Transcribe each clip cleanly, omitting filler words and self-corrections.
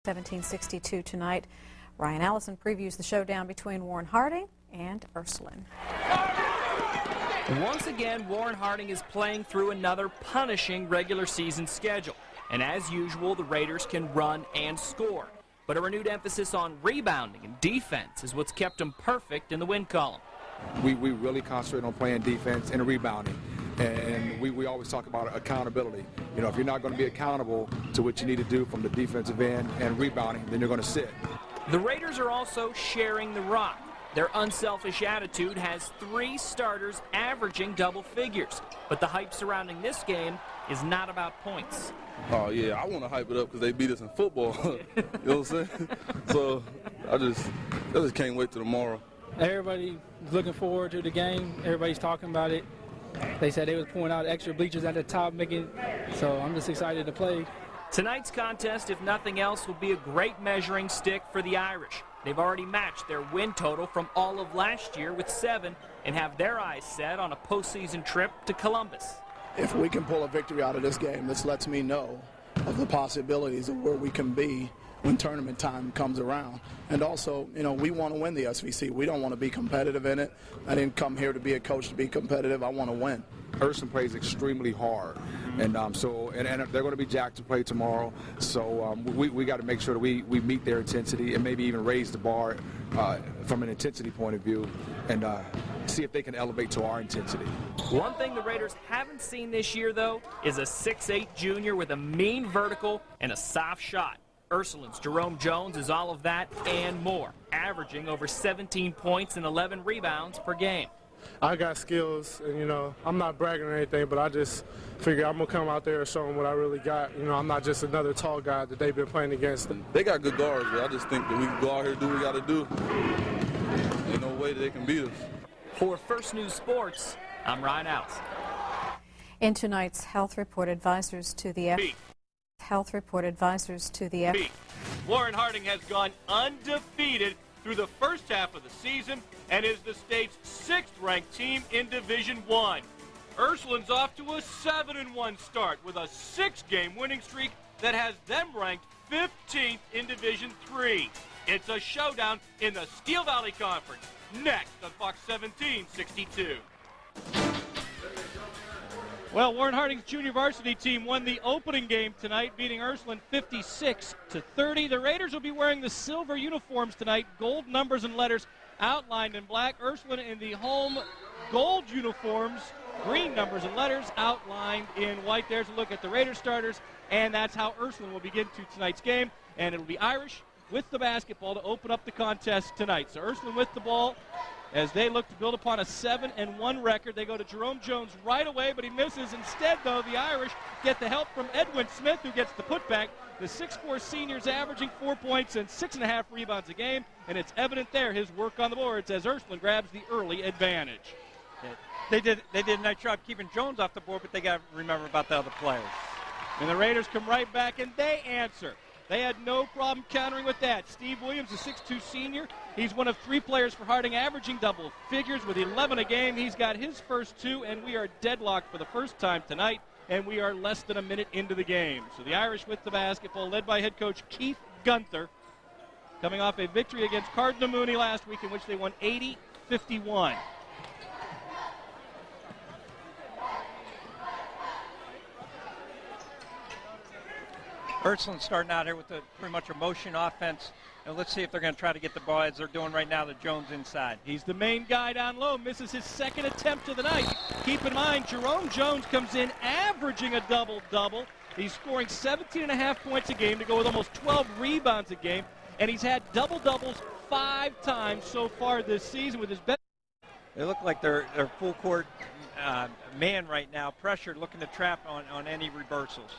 1762 tonight. Ryan Allison previews the showdown between Warren Harding and Ursline. Once again, Warren Harding is playing through another punishing regular season schedule. And as usual, the Raiders can run and score. But a renewed emphasis on rebounding and defense is what's kept them perfect in the win column. We really concentrate on playing defense and rebounding. And we always talk about accountability. You know, if you're not going to be accountable to what you need to do from the defensive end and rebounding, then you're going to sit. The Raiders are also sharing the rock. Their unselfish attitude has 3 starters averaging double figures. But the hype surrounding this game is not about points. Oh, yeah, I want to hype it up because they beat us in football. You know what I'm saying? So I just can't wait till tomorrow. Everybody's looking forward to the game. Everybody's talking about it. They said they was pouring out extra bleachers at the top, so I'm just excited to play. Tonight's contest, if nothing else, will be a great measuring stick for the Irish. They've already matched their win total from all of last year with 7 and have their eyes set on a postseason trip to Columbus. If we can pull a victory out of this game, this lets me know of the possibilities of where we can be when tournament time comes around. And also, you know, we want to win the SVC. We don't want to be competitive in it. I didn't come here to be a coach to be competitive. I want to win. Ursline plays extremely hard, and they're going to be jacked to play tomorrow. So we got to make sure that we meet their intensity and maybe even raise the bar from an intensity point of view, and see if they can elevate to our intensity. One thing the Raiders haven't seen this year, though, is a 6'8" junior with a mean vertical and a soft shot. Ursline's Jerome Jones is all of that and more, averaging over 17 points and 11 rebounds per game. I got skills, and, you know, I'm not bragging or anything, but I just figure I'm going to come out there and show them what I really got. You know, I'm not just another tall guy that they've been playing against. They got good guards, but I just think that we can go out here and do what we got to do. Ain't no way that they can beat us. For First News Sports, I'm Ryan Allison. In tonight's health report, advisors to the Warren Harding has gone undefeated through the first half of the season and is the state's 6th-ranked team in Division I. Ursline's off to a 7-1 start with a 6-game winning streak that has them ranked 15th in Division III. It's a showdown in the Steel Valley Conference. Next on Fox 1762. Well, Warren Harding's junior varsity team won the opening game tonight, beating Ursline 56-30. The Raiders will be wearing the silver uniforms tonight, gold numbers and letters outlined in black. Ursline in the home gold uniforms, green numbers and letters outlined in white. There's a look at the Raiders starters, and that's how Ursline will begin tonight's game. And it'll be Irish with the basketball to open up the contest tonight. So Ursline with the ball as they look to build upon a 7-1 record. They go to Jerome Jones right away, but he misses. Instead, though, the Irish get the help from Edwin Smith, who gets the putback. The 6'4" senior's averaging 4 points and 6.5 rebounds a game, and it's evident there his work on the boards as Ursline grabs the early advantage. They did a nice job keeping Jones off the board, but they got to remember about the other players. And the Raiders come right back, and they answer. They had no problem countering with that. Steve Williams, a 6'2" senior. He's one of 3 players for Harding averaging double figures with 11 a game. He's got his first 2, and we are deadlocked for the first time tonight, and we are less than a minute into the game. So the Irish with the basketball, led by head coach Keith Gunther, coming off a victory against Cardinal Mooney last week in which they won 80-51. Ursline starting out here with pretty much a motion offense. And let's see if they're going to try to get the ball as they're doing right now to Jones inside. He's the main guy down low, misses his 2nd attempt of the night. Keep in mind, Jerome Jones comes in averaging a double-double. He's scoring 17.5 points a game to go with almost 12 rebounds a game. And he's had double-doubles 5 times so far this season with his best. They look like they're full court man right now, pressured, looking to trap on any reversals.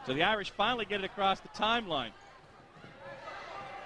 So the Irish finally get it across the timeline.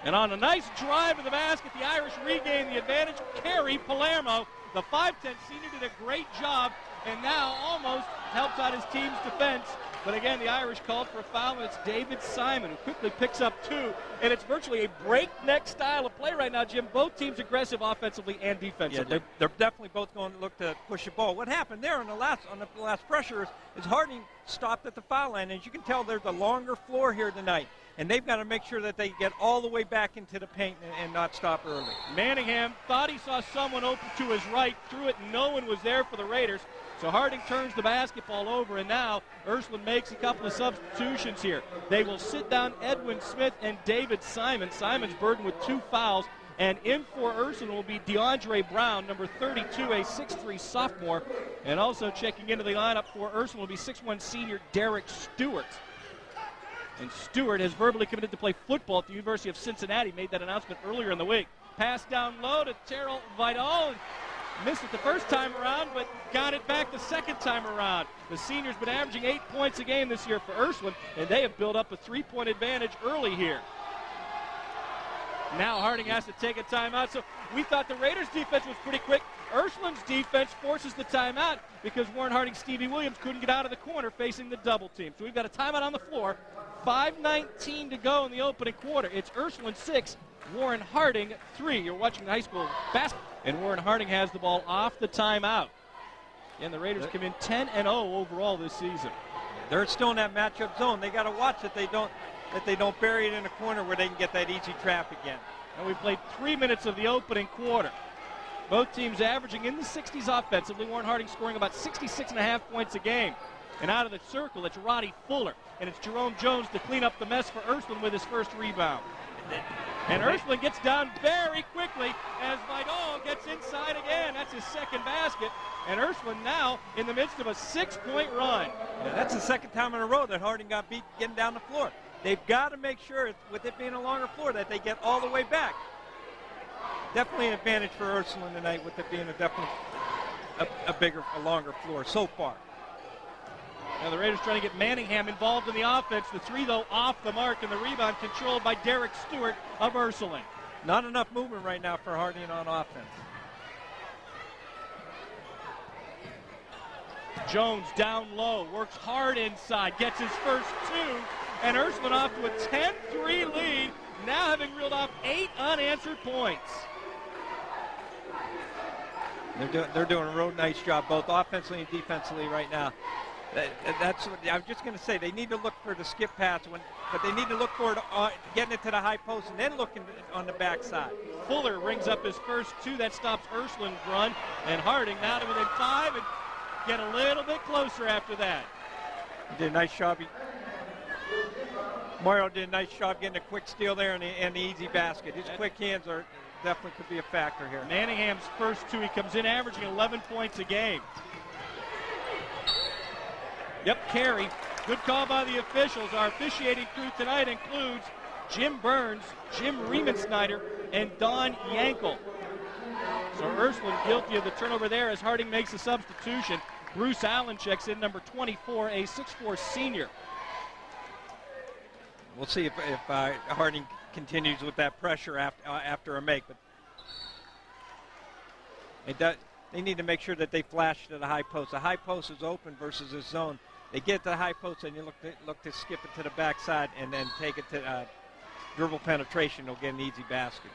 And on a nice drive to the basket, the Irish regain the advantage. Kerry Palermo, the 5'10" senior, did a great job and now almost helps out his team's defense But again, the Irish called for a foul, and it's David Simon who quickly picks up 2. And it's virtually a breakneck style of play right now, Jim. Both teams aggressive offensively and defensively. Yeah, they're definitely both going to look to push the ball. What happened there on the last pressure is Harding stopped at the foul line. As you can tell, there's a longer floor here tonight. And they've got to make sure that they get all the way back into the paint and not stop early. Manningham thought he saw someone open to his right, threw it, no one was there for the Raiders. So Harding turns the basketball over, and now Ursline makes a couple of substitutions here. They will sit down Edwin Smith and David Simon. Simon's burdened with 2 fouls, and in for Ursline will be DeAndre Brown, number 32, a 6'3 sophomore. And also checking into the lineup for Ursline will be 6'1 senior Derek Stewart. And Stewart has verbally committed to play football at the University of Cincinnati. Made that announcement earlier in the week. Pass down low to Terrell Vidal. Missed it the first time around, but got it back the second time around. The senior's been averaging 8 points a game this year for Ursline, and they have built up a 3-point advantage early here. Now Harding has to take a timeout. So we thought the Raiders' defense was pretty quick. Ursline's defense forces the timeout because Warren Harding's Stevie Williams couldn't get out of the corner facing the double team. So we've got a timeout on the floor. 5:19 to go in the opening quarter. It's Ursline 6, Warren Harding 3. You're watching the high school basketball. And Warren Harding has the ball off the timeout. And the Raiders come in 10-0 overall this season. They're still in that matchup zone. They got to watch that they don't bury it in a corner where they can get that easy trap again. And we played 3 minutes of the opening quarter. Both teams averaging in the 60s offensively. Warren Harding scoring about 66.5 points a game. And out of the circle, it's Roddy Fuller. And it's Jerome Jones to clean up the mess for Ursline with his first rebound. And Ursline gets down very quickly as Vidal gets inside again. That's his second basket. And Ursline now in the midst of a 6-point run. Yeah, that's the second time in a row that Harding got beat getting down the floor. They've got to make sure, with it being a longer floor, that they get all the way back. Definitely an advantage for Ursline tonight with it being a longer floor so far. Now the Raiders trying to get Manningham involved in the offense. The 3, though, off the mark, and the rebound controlled by Derek Stewart of Ursline. Not enough movement right now for Harding on offense. Jones down low, works hard inside, gets his first 2, and Ursline off to a 10-3 lead, now having reeled off 8 unanswered points. They're doing a real nice job, both offensively and defensively right now. That's what I was just going to say. They need to look for the skip pass, but they need to look for it getting it to the high post and then looking on the backside. Fuller rings up his first 2. That stops Ursline's run, and Harding now to within 5 and get a little bit closer after that. He did a nice job. Mario did a nice job getting a quick steal there and the easy basket. His quick hands are definitely could be a factor here. Manningham's first 2. He comes in averaging 11 points a game. Yep, carry. Good call by the officials. Our officiating crew tonight includes Jim Burns, Jim Riemensnyder, and Don Yankel. So Ursline guilty of the turnover there as Harding makes a substitution. Bruce Allen checks in, number 24, a 6'4 senior. We'll see if Harding continues with that pressure after a make. But they need to make sure that they flash to the high post. The high post is open versus the zone. They get to the high post and you look to skip it to the backside and then take it to dribble penetration. They'll get an easy basket.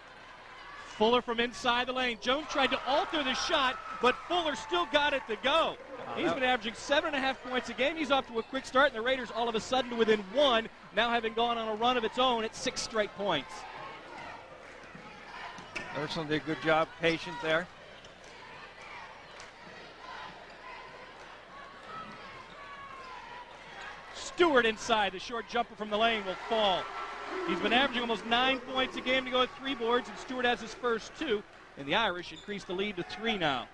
Fuller from inside the lane. Jones tried to alter the shot, but Fuller still got it to go. He's been averaging 7.5 points a game. He's off to a quick start, and the Raiders all of a sudden to within 1, now having gone on a run of its own at 6 straight points. Ursline did a good job, patient there. Stewart inside. The short jumper from the lane will fall. He's been averaging almost 9 points a game to go with 3 boards, and Stewart has his first 2, and the Irish increase the lead to 3 now.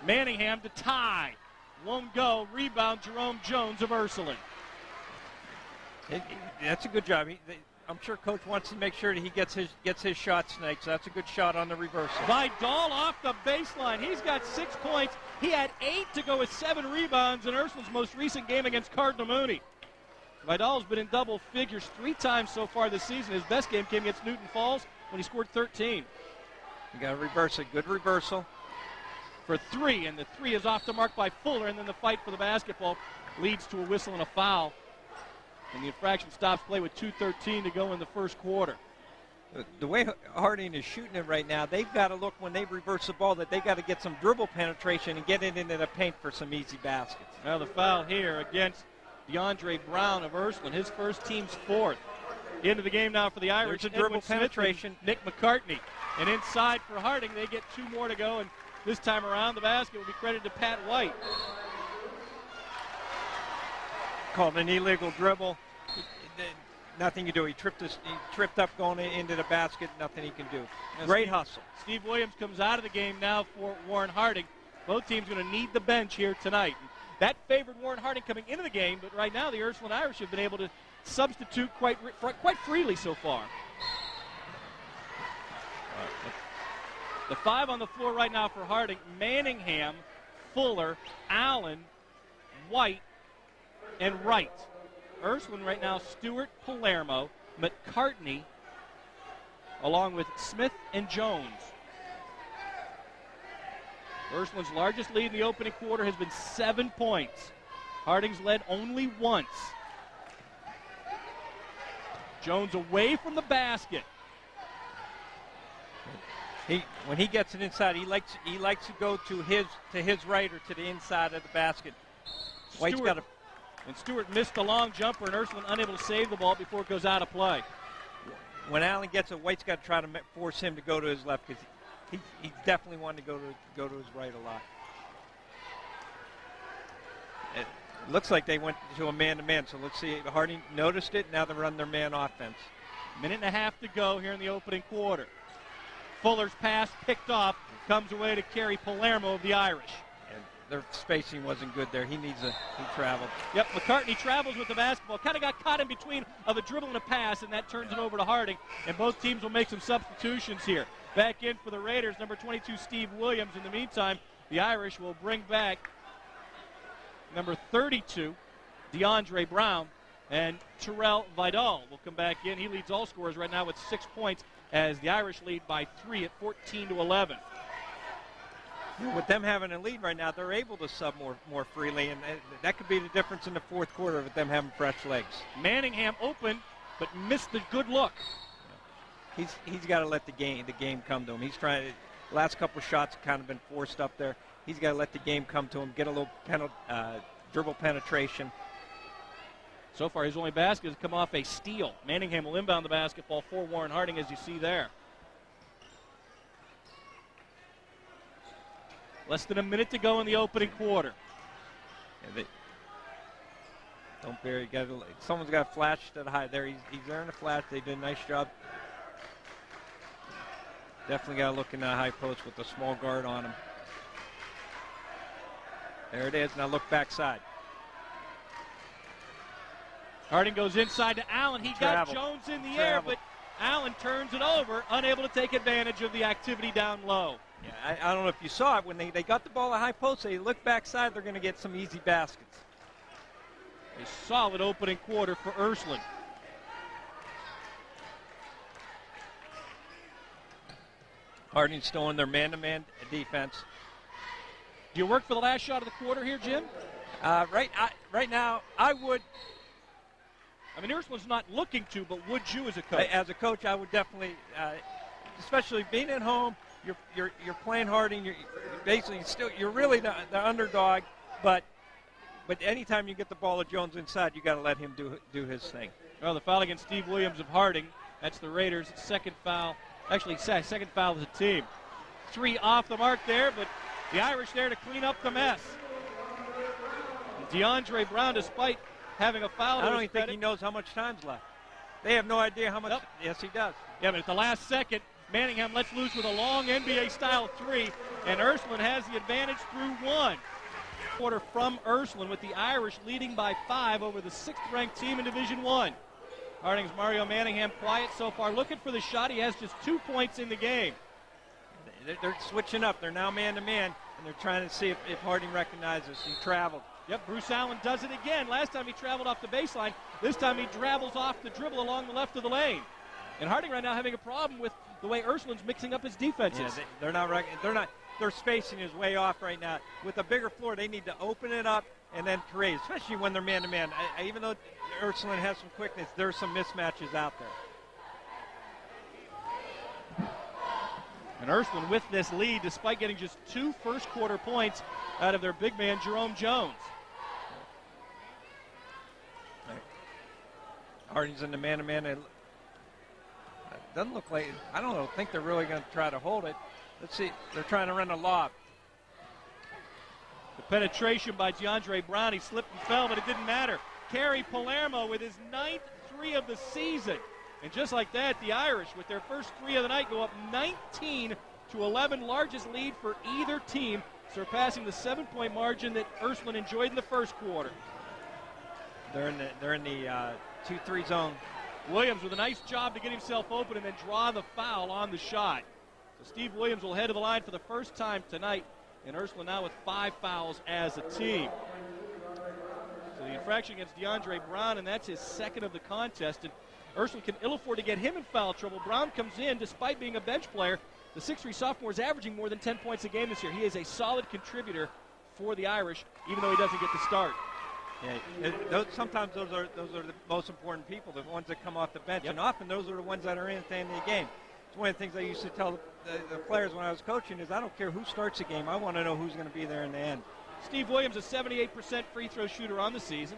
Manningham to tie. Won't go. Rebound, Jerome Jones of Ursline. That's a good job. I'm sure Coach wants to make sure that he gets his shots tonight, so that's a good shot on the reversal. Vidal off the baseline. He's got 6 points. He had 8 to go with 7 rebounds in Ursline's most recent game against Cardinal Mooney. Vidal's been in double figures 3 times so far this season. His best game came against Newton Falls when he scored 13. You got to reverse it. Good reversal. For 3, and the 3 is off the mark by Fuller, and then the fight for the basketball leads to a whistle and a foul And the infraction stops play with 2:13 to go in the first quarter. The way Harding is shooting it right now, they've got to look when they reverse the ball that they've got to get some dribble penetration and get it into the paint for some easy baskets. Now the foul here against DeAndre Brown of Ursline, his first, team's fourth. Into the game now for the Irish. There's a dribble Edwin Smith penetration. and Nick McCartney. And inside for Harding, they get 2 more to go, and this time around the basket will be credited to Pat White. Called an illegal dribble. Nothing you do. He tripped up going into the basket. Nothing he can do. Great hustle. Steve Williams comes out of the game now for Warren Harding. Both teams going to need the bench here tonight. That favored Warren Harding coming into the game, but right now the Ursline Irish have been able to substitute quite freely so far. The 5 on the floor right now for Harding: Manningham, Fuller, Allen, White, and Wright. Ursline right now: Stewart, Palermo, McCartney, along with Smith and Jones. Ursline's largest lead in the opening quarter has been 7 points. Harding's led only once. Jones away from the basket. When he gets it inside, he likes to go to his right or to the inside of the basket. White's got a. And Stewart missed the long jumper, and Ursline unable to save the ball before it goes out of play. When Allen gets it, White's got to try to force him to go to his left because he definitely wanted to go to his right a lot. It looks like they went to a man-to-man, so let's see. Harding noticed it. Now they run their man offense. Minute and a half to go here in the opening quarter. Fuller's pass picked off, comes away to carry Palermo of the Irish. And their spacing wasn't good there. He traveled. Yep, McCartney travels with the basketball. Kind of got caught in between of a dribble and a pass, and that turns it over to Harding. And both teams will make some substitutions here. Back in for the Raiders, number 22, Steve Williams. In the meantime, the Irish will bring back number 32, DeAndre Brown, and Terrell Vidal will come back in. He leads all scorers right now with 6 points as the Irish lead by 3 at 14-11. With them having a lead right now, they're able to sub more freely, and that could be the difference in the fourth quarter with them having fresh legs. Manningham open, but missed the good look. He's got to let the game come to him. He's trying to. Last couple shots have kind of been forced up there. He's got to let the game come to him, get a little dribble penetration. So far, his only basket has come off a steal. Manningham will inbound the basketball for Warren Harding, as you see there. Less than a minute to go in the opening quarter. Yeah, don't bury. Someone's got a flash to the high there. He's there in the flash. They did a nice job. Definitely got to look in that high post with the small guard on him. There it is. Now look backside. Harding goes inside to Allen. He got Jones in the air, but Allen turns it over, unable to take advantage of the activity down low. Yeah, I don't know if you saw it. When they got the ball at high post, they look backside, they're going to get some easy baskets. A solid opening quarter for Ursline. Harding still in their man-to-man defense. Do you work for the last shot of the quarter here, Jim? Right now, I would. I mean, Ursline's not looking to, but would you as a coach? As a coach, I would definitely, especially being at home. You're playing Harding. You're really the underdog, but anytime you get the ball of Jones inside, you got to let him do his thing. Well, the foul against Steve Williams of Harding. That's the Raiders' second foul. Actually, second foul of the team. 3 off the mark there, but the Irish there to clean up the mess. DeAndre Brown, despite having a foul, I don't even think he knows how much time's left. They have no idea how much. Nope. Yes, he does. Yeah, but at the last second, Manningham lets loose with a long NBA-style 3, and Ursline has the advantage through 1. Quarter from Ursline, with the Irish leading by 5 over the 6th-ranked team in Division I. Harding's Mario Manningham quiet so far, looking for the shot. He has just 2 points in the game. They're switching up. They're now man-to-man, and they're trying to see if Harding recognizes. He traveled. Yep, Bruce Allen does it again. Last time he traveled off the baseline. This time he travels off the dribble along the left of the lane. And Harding right now having a problem with the way Ursline's mixing up his defenses. Yeah, their spacing is way off right now. With a bigger floor, they need to open it up and then create, especially when they're man-to-man. Even though Ursline has some quickness, there's some mismatches out there. And Ursline with this lead, despite getting just 2 first-quarter points out of their big man, Jerome Jones. Harding's in the man-to-man. It doesn't look like, I don't think they're really going to try to hold it. Let's see, they're trying to run a lob. The penetration by DeAndre Brown. He slipped and fell, but it didn't matter. Kerry Palermo with his 9th 3 of the season. And just like that, the Irish, with their first 3 of the night, go up 19-11, largest lead for either team, surpassing the 7-point margin that Ursline enjoyed in the first quarter. They're in the 2-3 zone. Williams with a nice job to get himself open and then draw the foul on the shot. So Steve Williams will head to the line for the first time tonight, and Ursline now with 5 fouls as a team. So the infraction against DeAndre Brown, and that's his 2nd of the contest. And Ursline can ill afford to get him in foul trouble. Brown comes in despite being a bench player. The 6'3 sophomore is averaging more than 10 points a game this year. He is a solid contributor for the Irish, even though he doesn't get the start. Yeah, sometimes those are the most important people, the ones that come off the bench, and often those are the ones that are in at the end of the game. It's one of the things I used to tell the players when I was coaching is I don't care who starts the game. I want to know who's going to be there in the end. Steve Williams, a 78% free throw shooter on the season.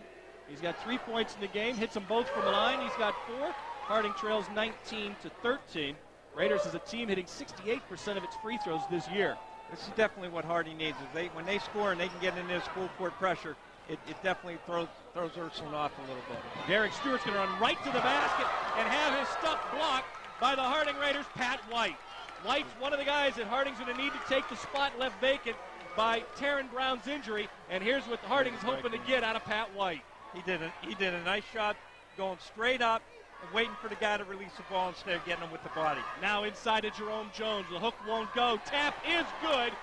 He's got 3 points in the game, hits them both from the line. He's got 4. Harding trails 19-13. Raiders as a team hitting 68% of its free throws this year. This is definitely what Harding needs. Is when they score and they can get into this full court pressure, it definitely throws Ursline off a little bit. Derek Stewart's going to run right to the basket and have his stuff blocked by the Harding Raiders, Pat White. White's one of the guys that Harding's going to need to take the spot left vacant by Taryn Brown's injury, and here's what Harding's hoping to get out of Pat White. He did a nice shot going straight up and waiting for the guy to release the ball instead of getting him with the body. Now inside to Jerome Jones. The hook won't go. Tap is good.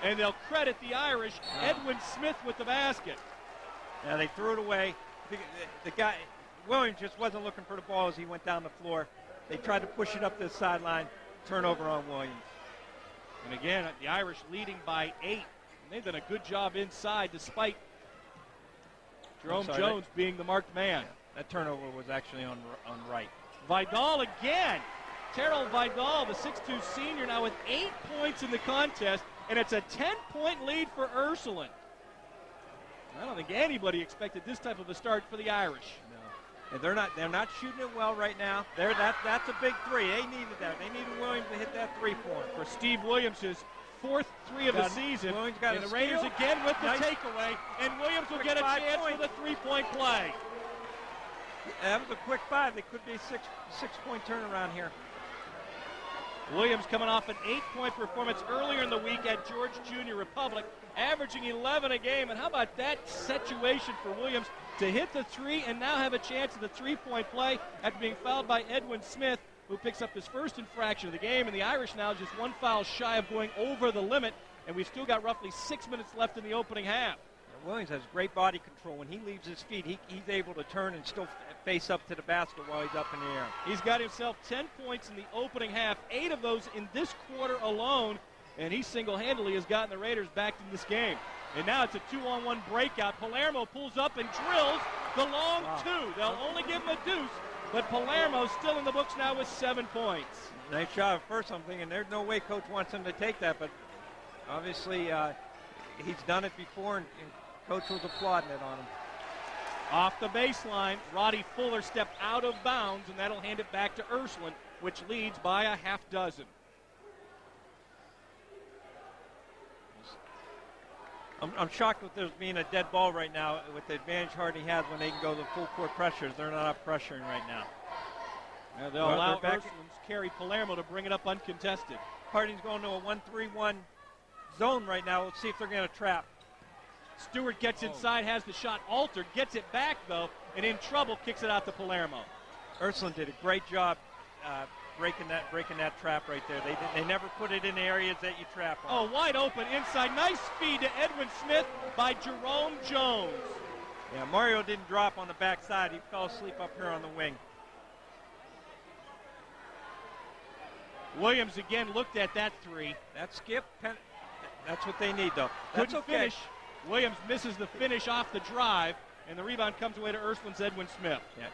And they'll credit the Irish. Edwin Smith with the basket. Now they threw it away. The guy, Williams, just wasn't looking for the ball as he went down the floor. They tried to push it up the sideline. Turnover on Williams. And again, the Irish leading by 8. And they've done a good job inside despite Jerome Jones being the marked man. That turnover was actually on right. Vidal again. Terrell Vidal, the 6'2 senior, now with 8 points in the contest, and it's a 10-point lead for Ursline. I don't think anybody expected this type of a start for the Irish. No. And they're not shooting it well right now. That's a big 3. They needed that. They needed Williams to hit that 3-point. For Steve Williams, his 4th 3 of the season. And the Raiders again with the takeaway, and Williams will get a chance for the 3-point play. That was a quick 5. They could be a six-point turnaround here. Williams coming off an 8-point performance earlier in the week at George Junior Republic, averaging 11 a game. And how about that situation for Williams to hit the 3 and now have a chance at the 3-point play after being fouled by Edwin Smith, who picks up his first infraction of the game. And the Irish now just 1 foul shy of going over the limit, and we've still got roughly 6 minutes left in the opening half. Williams has great body control. When he leaves his feet, he's able to turn and still face up to the basket while he's up in the air. He's got himself 10 points in the opening half, 8 of those in this quarter alone, and he single-handedly has gotten the Raiders back in this game. And now it's a 2-on-1 breakout. Palermo pulls up and drills the long 2. They'll only give him a deuce, but Palermo's still in the books now with 7 points. Nice shot at first. I'm thinking there's no way Coach wants him to take that, but obviously he's done it before, and Coach was applauding it on him. Off the baseline, Roddy Fuller stepped out of bounds, and that'll hand it back to Ursline, which leads by a half dozen. I'm shocked with there being a dead ball right now with the advantage Harding has when they can go to full court pressures. They're not up pressuring right now. Yeah, they'll allow Ursline's Kerry Palermo to bring it up uncontested. Harding's going to a 1-3-1 zone right now. Let's see if they're going to trap. Stewart gets inside, has the shot altered, gets it back, though, and in trouble, kicks it out to Palermo. Ursline did a great job breaking that trap right there. They never put it in areas that you trap on. Oh, wide open inside. Nice feed to Edwin Smith by Jerome Jones. Yeah, Mario didn't drop on the backside. He fell asleep up here on the wing. Williams again looked at that 3. That skip, that's what they need, though. Couldn't finish. Williams misses the finish off the drive, and the rebound comes away to Urslin's Edwin Smith. Yeah.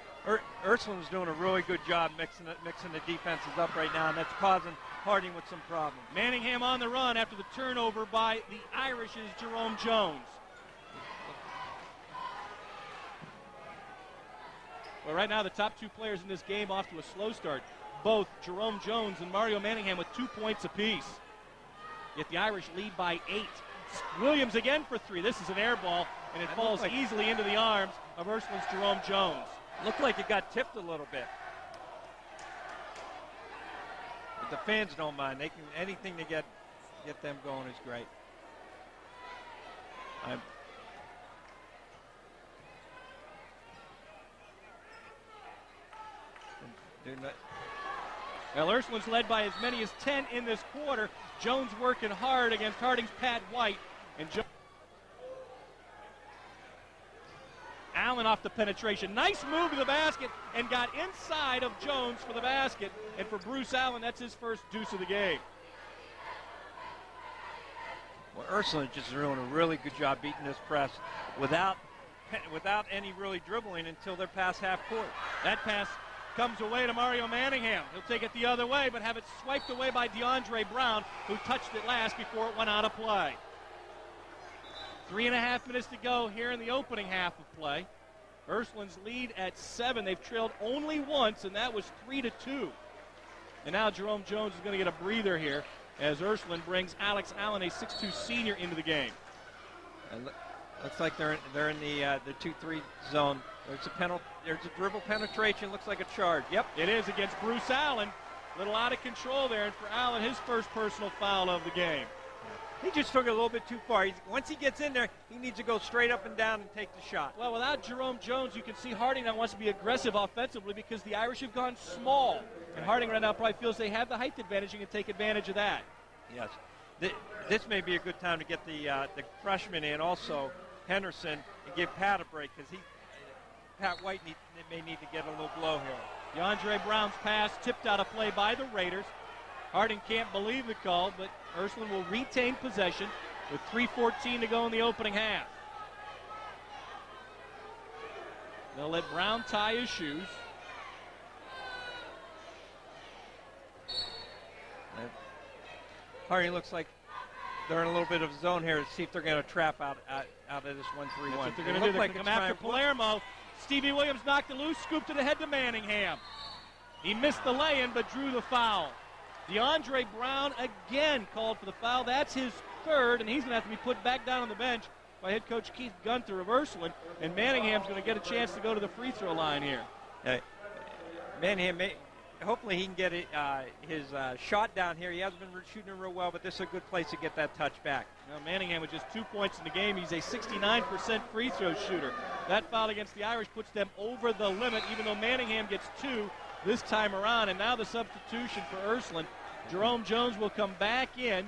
Urslin's doing a really good job mixing the defenses up right now, and that's causing Harding with some problems. Manningham on the run after the turnover by the Irish's Jerome Jones. Well, right now the top two players in this game off to a slow start. Both Jerome Jones and Mario Manningham with 2 points apiece. Yet the Irish lead by 8. Williams again for 3. This is an air ball, and it falls easily into the arms of Urslin's Jerome Jones. Looked like it got tipped a little bit. But the fans don't mind. They can anything to get them going is great. Well, Urslin's led by as many as 10 in this quarter. Jones working hard against Harding's Pat White. And Allen off the penetration. Nice move to the basket and got inside of Jones for the basket. And for Bruce Allen, that's his first deuce of the game. Well, Ursula just doing a really good job beating this press without any really dribbling until they're past half court. That pass comes away to Mario Manningham. He'll take it the other way, but have it swiped away by DeAndre Brown, who touched it last before it went out of play. 3.5 minutes to go here in the opening half of play. Urslin's lead at 7. They've trailed only once, and that was 3-2. And now Jerome Jones is going to get a breather here as Ursulin brings Alex Allen, a 6'2 senior, into the game. And looks like they're in the 2-3 zone. There's a dribble penetration. Looks like a charge. Yep, it is against Bruce Allen. A little out of control there, and for Allen, his first personal foul of the game. He just took it a little bit too far. Once he gets in there, he needs to go straight up and down and take the shot. Well, without Jerome Jones, you can see Harding now wants to be aggressive offensively because the Irish have gone small. And Harding right now probably feels they have the height advantage and can take advantage of that. Yes. This may be a good time to get the freshman in, also Henderson, and give Pat a break because Pat White may need to get a little blow here. DeAndre Brown's pass tipped out of play by the Raiders. Harding can't believe the call, but Ursulin will retain possession with 3:14 to go in the opening half. They'll let Brown tie his shoes. Harding looks like they're in a little bit of a zone here to see if they're going to trap out of this 1-3-1. That's what they're going to do. They're going to come after Palermo. Stevie Williams knocked it loose, scooped it ahead to Manningham. He missed the lay-in but drew the foul. DeAndre Brown again called for the foul. That's his third, and he's going to have to be put back down on the bench by head coach Keith Gunter of Ursulin. And Manningham's going to get a chance to go to the free throw line here. Manningham, hopefully he can get his shot down here. He hasn't been shooting it real well, but this is a good place to get that touch back. Now Manningham with just 2 points in the game. He's a 69% free throw shooter. That foul against the Irish puts them over the limit, even though Manningham gets 2 this time around. And now the substitution for Ursulin. Jerome Jones will come back in.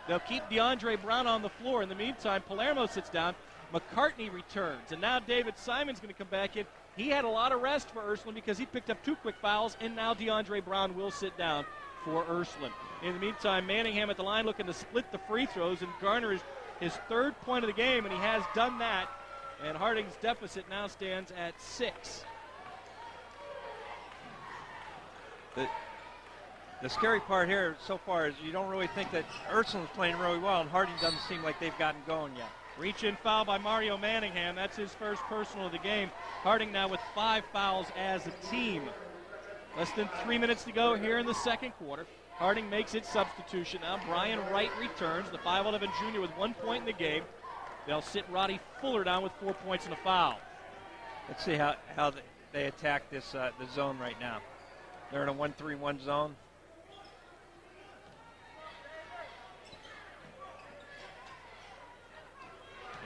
They'll keep DeAndre Brown on the floor. In the meantime, Palermo sits down. McCartney returns. And now David Simon's going to come back in. He had a lot of rest for Ursulin because he picked up 2 quick fouls, and now DeAndre Brown will sit down for Ursulin. In the meantime, Manningham at the line looking to split the free throws and garner his third point of the game, and he has done that. And Harding's deficit now stands at 6. The scary part here so far is you don't really think that Ursulin's playing really well, and Harding doesn't seem like they've gotten going yet. Reach-in foul by Mario Manningham. That's his first personal of the game. Harding now with 5 fouls as a team. Less than 3 minutes to go here in the second quarter. Harding makes its substitution. Now Brian Wright returns, the 5'11 junior with 1 point in the game. They'll sit Roddy Fuller down with 4 points and a foul. Let's see how they attack this the zone right now. They're in a 1-3-1 zone.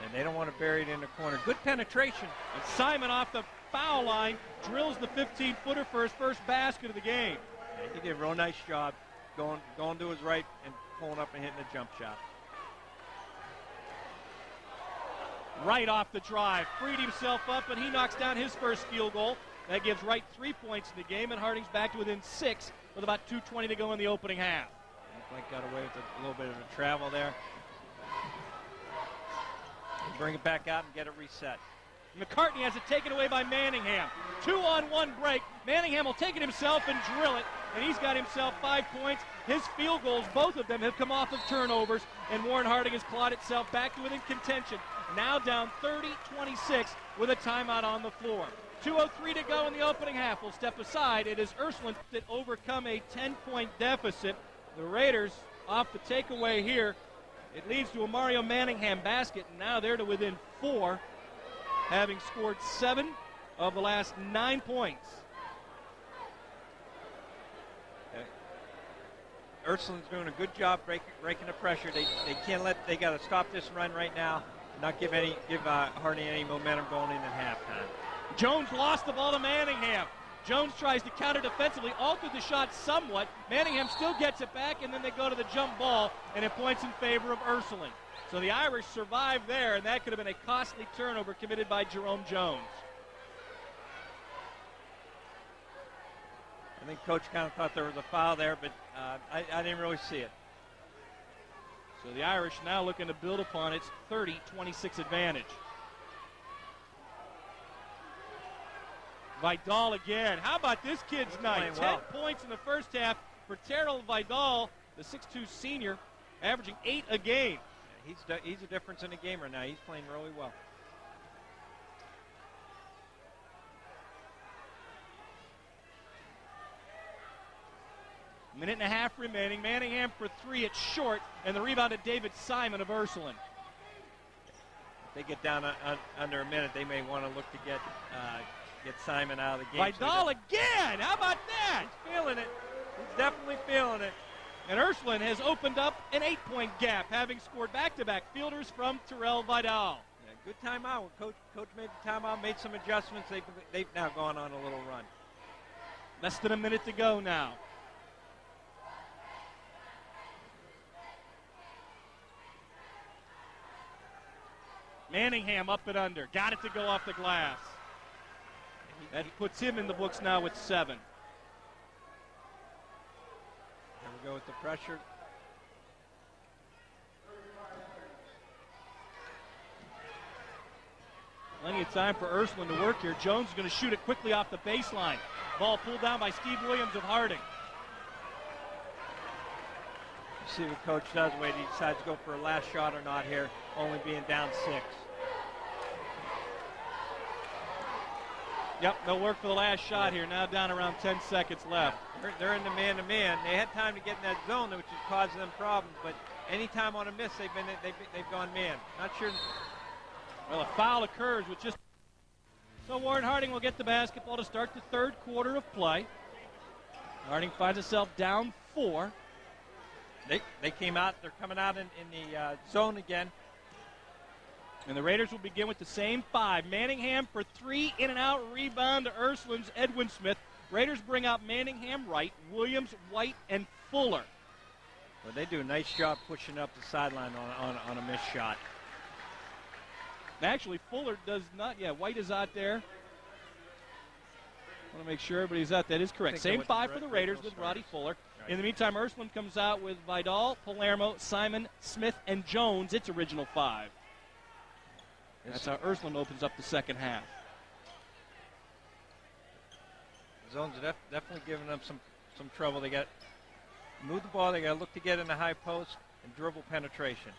And they don't want to bury it in the corner. Good penetration. And Simon off the foul line drills the 15-footer for his first basket of the game. Yeah, he did a real nice job going to his right and pulling up and hitting a jump shot. Wright off the drive, freed himself up, and he knocks down his first field goal. That gives Wright 3 points in the game, and Harding's back to within 6 with about 2:20 to go in the opening half. Looks like got away with a little bit of a travel there. bring it back out and get it reset. McCartney has it taken away by Manningham. 2-on-1 break. Manningham will take it himself and drill it, and he's got himself 5 points. His field goals, both of them, have come off of turnovers, and Warren Harding has clawed itself back to within contention. Now down 30-26 with a timeout on the floor. 2:03 to go in the opening half. We'll step aside. It is Ursline that overcome a 10-point deficit. The Raiders off the takeaway here. It leads to a Mario Manningham basket, and now they're to within 4. Having scored 7 of the last 9 points. Ursline's doing a good job breaking the pressure. They got to stop this run right now, and not give Harding any momentum going into halftime. Jones lost the ball to Manningham. Jones tries to counter defensively, altered the shot somewhat. Manningham still gets it back, and then they go to the jump ball, and it points in favor of Ursline. So the Irish survived there, and that could have been a costly turnover committed by Jerome Jones. I think Coach kind of thought there was a foul there, but I didn't really see it. So the Irish now looking to build upon its 30-26 advantage. Vidal again. How about this kid's night? 10 points in the first half for Terrell Vidal, the 6'2 senior, averaging 8 a game. He's a difference in the game right now. He's playing really well. Minute and a half remaining. Manningham for 3. It's short, and the rebound to David Simon of Ursline. If they get down under a minute, they may want to look to get Simon out of the game. Vidal again. How about that? He's feeling it. He's definitely feeling it. And Ursline has opened up an 8-point gap, having scored back-to-back fielders from Terrell Vidal. Yeah, good timeout. Coach made the timeout, made some adjustments. They've now gone on a little run. Less than a minute to go now. Manningham up and under. Got it to go off the glass. That puts him in the books now with 7. Here we go with the pressure. Plenty of time for Ursline to work here. Jones is going to shoot it quickly off the baseline. Ball pulled down by Steve Williams of Harding. See what Coach does, whether he decides to go for a last shot or not here, only being down 6. Yep, they'll work for the last shot here. Now down around 10 seconds left. They're in the man-to-man. They had time to get in that zone, which is causing them problems. But anytime on a miss, they've gone man. Not sure. Well, a foul occurs with just. So Warren Harding will get the basketball to start the third quarter of play. Harding finds itself down 4. They came out. They're coming out in the zone again. And the Raiders will begin with the same 5. Manningham for 3, in and out, rebound to Ursline's Edwin Smith. Raiders bring out Manningham right, Williams, White, and Fuller. Well, they do a nice job pushing up the sideline on a missed shot. Actually, Fuller does not. Yeah, White is out there. Want to make sure everybody's out. That is correct. Same 5 for the Raiders with Roddy Fuller. Right. In the meantime, Ursline comes out with Vidal, Palermo, Simon, Smith, and Jones, its original 5. That's how Ursline opens up the second half. The zone's definitely giving them some trouble. They got move the ball. They got to look to get in the high post and dribble penetration.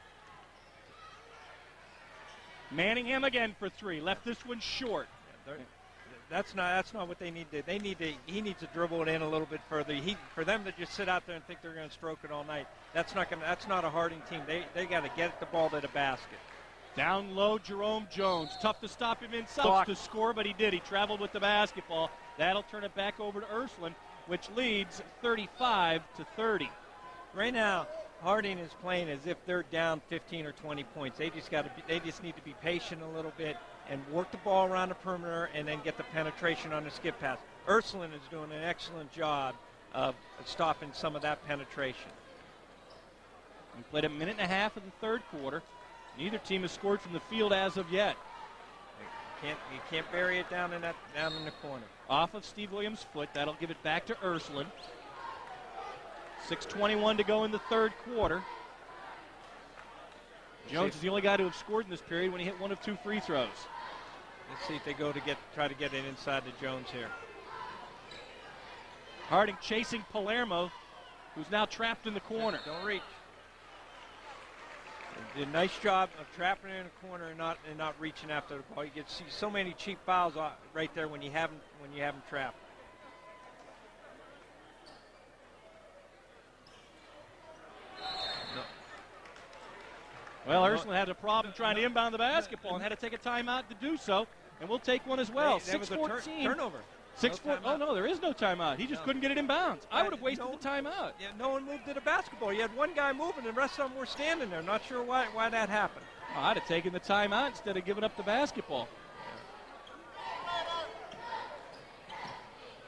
Manningham again for 3. Left this one short. Yeah, that's not what they need to. He needs to dribble it in a little bit further. For them to just sit out there and think they're going to stroke it all night. That's not a Harding team. They got to get the ball to the basket. Down low, Jerome Jones. Tough to stop him inside to score, but he did. He traveled with the basketball. That'll turn it back over to Ursline, which leads 35-30. Right now, Harding is playing as if they're down 15 or 20 points. They just need to be patient a little bit and work the ball around the perimeter and then get the penetration on the skip pass. Ursline is doing an excellent job of stopping some of that penetration. We played a minute and a half of the third quarter. Neither team has scored from the field as of yet. You can't bury it down in the corner. Off of Steve Williams' foot. That'll give it back to Ursline. 6:21 to go in the third quarter. Jones is the only guy to have scored in this period when he hit 1 of 2 free throws. Let's see if they try to get it inside to Jones here. Harding chasing Palermo, who's now trapped in the corner. Don't reach. They did a nice job of trapping her in the corner and not reaching after the ball. You get to see so many cheap fouls right there when you have them trapped. Well, Ursline had a problem trying to inbound the basketball and had to take a timeout to do so, and we'll take one as well. 6:14. Turnover. 6-4. Oh, no, there is no timeout. He just couldn't get it inbounds. I would have wasted the timeout. Yeah, no one moved to the basketball. You had one guy moving, and the rest of them were standing there. Not sure why that happened. Oh, I'd have taken the timeout instead of giving up the basketball.